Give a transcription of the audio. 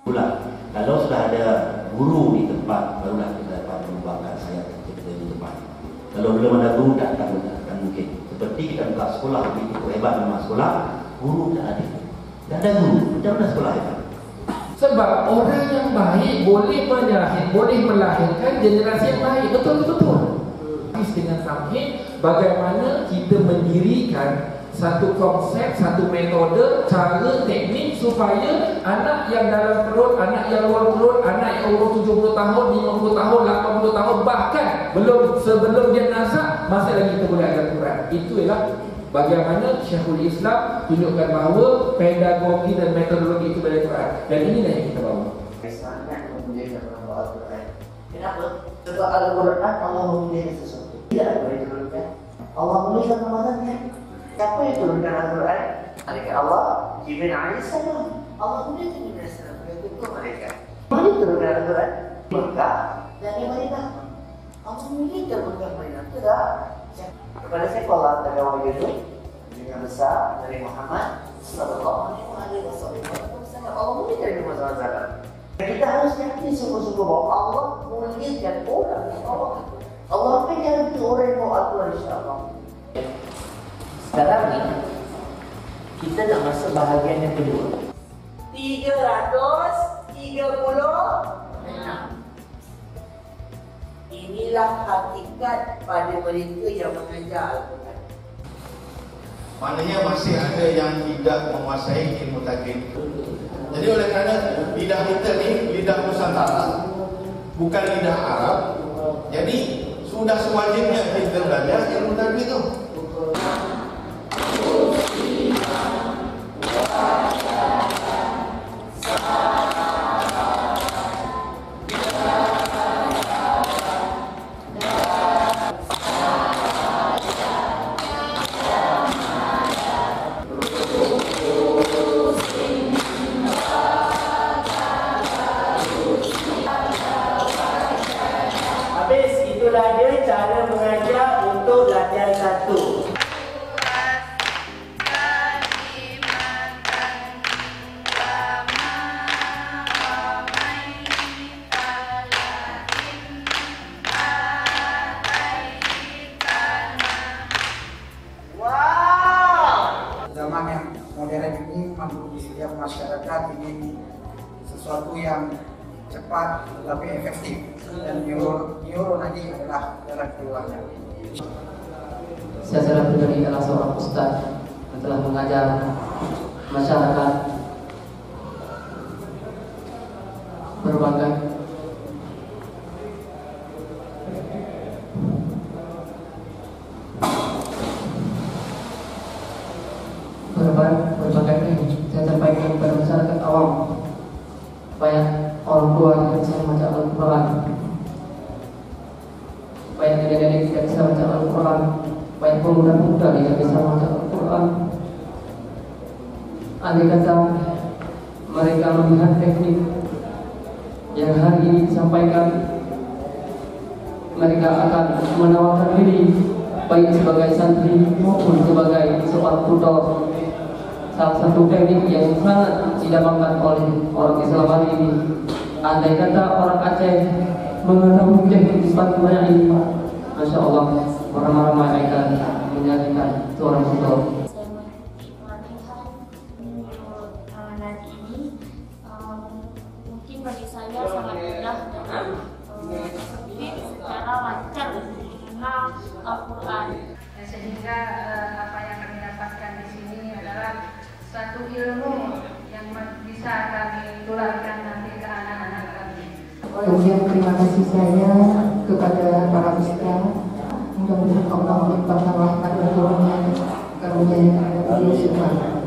Pula, kalau sudah ada guru di tempat, barulah kita dapat mengembangkan sayap kita di tempat. Kalau belum ada guru, tak akan mungkin. Seperti kita buka sekolah, begitu hebat nama sekolah, guru tak ada. Tak ada guru, macam mana sekolah hebat? Sebab orang yang baik boleh melahirkan generasi yang baik. Betul-betul. Dengan tauhid, bagaimana kita mendirikan satu konsep, satu metode, cara, teknik supaya anak yang dalam perut, anak yang luar perut, anak yang umur 70 tahun, 50 tahun, 80 tahun, bahkan sebelum dia nasab, masih lagi kita boleh ajar Quran. Itu ialah bagaimana Syekhul Islam tunjukkan bahawa pedagogi dan metodologi itu dari Quran. Dan inilah yang kita bawa. Sangat memuliakan Al-Quran. Kenapa? Sebab Al-Quran Allah memuliakan sesuatu. Tidak ada yang turunkan. Allah memuliakan Ramadannya. Siapa yang turunkan Al-Quran? Malaikat Allah, Jibril alaihissalam. Allah memuliakan Jibril alaihissalam. Itu malaikat. Mana turunkan Al-Quran? Mekah dan di Madinah. Allah memuliakan Mekah Madinah. Tidak. Kepada siapa Allah Taala wahyu itu? Dengan besar dari Muhammad sallallahu alaihi wasallam. Allah memuliakan Nabi Muhammad SAW. Kita harus yakin sungguh-sungguh bahwa Allah memuliakan orang. Allah akan jadi orang yang mau Al-Quran insya-Allah. Sekarang ni kita nak masuk bahagian yang kedua. 336. Inilah hakikat pada mereka yang mengajar Al-Quran. Maknanya masih ada yang tidak menguasai ilmu tajwid. Jadi oleh kerana lidah kita ni lidah Nusantara, bukan lidah Arab. Jadi sudah sewajibnya kita belajar ilmu tajwid tu. Itulah dia cara mengajar untuk latihan 1. Zaman yang modern ini setiap masyarakat ingin sesuatu yang cepat tapi efektif, dan neuro nanti adalah jalan keluarnya. Saya sadar pribadi adalah seorang ustaz yang telah mengajar masyarakat berbagai saya sampaikan kepada masyarakat awam supaya orang tua tidak bisa membaca Al-Quran, supaya adik-adik tidak bisa membaca Al-Quran, supaya pemuda-pemuda tidak bisa membaca Al-Quran. Andai kata mereka melihat teknik yang hari ini disampaikan, mereka akan menawarkan diri baik sebagai santri maupun sebagai seorang tutor. Salah satu teknik yang sangat didapatkan oleh orang Islam hari ini. Andai kata orang Aceh mengetahui teknik sepatu banyak ini, Masya Allah, ramai-ramai akan menjadikan seorang tutor. Nanti ini mungkin bagi saya sangat mudah dan secara lancar mengenal Al-Quran. Sehingga apa yang kami dapatkan di sini adalah suatu ilmu yang bisa kami tularkan nanti ke anak-anak kami. Kemudian terima kasih saya kepada para ustaz. Mudah-mudahan Allah melimpahkan rahmat dan karunia yang ada di semua.